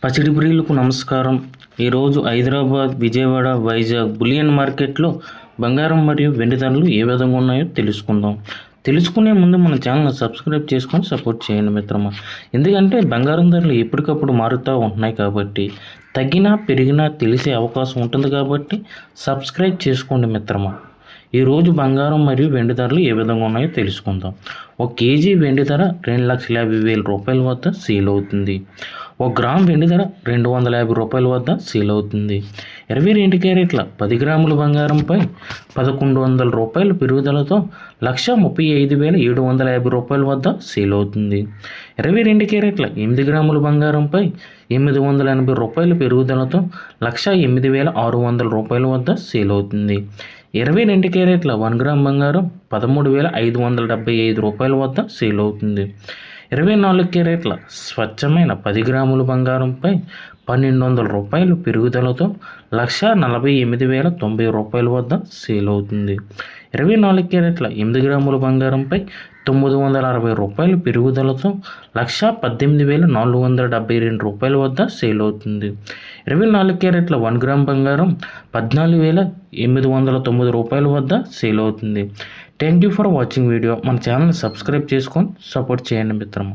పసిడి ప్రియులకు నమస్కారం. ఈరోజు హైదరాబాద్, విజయవాడ, వైజాగ్ బులియన్ మార్కెట్లో బంగారం మరియు వెండి ధరలు ఏ విధంగా ఉన్నాయో తెలుసుకుందాం. తెలుసుకునే ముందు మన ఛానల్ని సబ్స్క్రైబ్ చేసుకొని సపోర్ట్ చేయండి మిత్రమా. ఎందుకంటే బంగారం ధరలు ఎప్పటికప్పుడు మారుతూ ఉంటున్నాయి కాబట్టి తగ్గినా పెరిగినా తెలిసే అవకాశం ఉంటుంది కాబట్టి సబ్స్క్రైబ్ చేసుకోండి మిత్రమా. ఈరోజు బంగారం మరియు వెండి ధరలు ఏ విధంగా ఉన్నాయో తెలుసుకుందాం. 1 కేజీ వెండి ధర 2,50,000 రూపాయల వద్ద సేల్ అవుతుంది. 1 గ్రామ్ వెండి ధర 250 రూపాయల వద్ద సేల్ అవుతుంది. 22 క్యారెట్ల 10 గ్రాముల బంగారంపై 1,100 రూపాయల పెరుగుదలతో 1,35,750 రూపాయల వద్ద సేల్ అవుతుంది. 22 క్యారెట్ల 8 గ్రాముల బంగారంపై 880 రూపాయల పెరుగుదలతో 1,08,600 రూపాయల వద్ద సేల్ అవుతుంది. 22 క్యారెట్ల 1 గ్రామ్ బంగారం 13,575 రూపాయల వద్ద సేల్ అవుతుంది. 24 క్యారెట్ల స్వచ్ఛమైన 10 గ్రాముల బంగారంపై 1,200 రూపాయలు పెరుగుదలతో 1,48,090 రూపాయల వద్ద సేల్ అవుతుంది. 24 క్యారెట్ల 8 గ్రాముల బంగారంపై 960 రూపాయలు పెరుగుదలతో 1,18,472 రూపాయల వద్ద సేల్ అవుతుంది. 24 క్యారెట్ల 1 గ్రామ్ బంగారం 14,809 రూపాయల వద్ద సేల్ అవుతుంది. Thank you for watching video. మన ఛానల్ సబ్స్క్రైబ్ చేసుకొని సపోర్ట్ చేయండి మిత్రమా.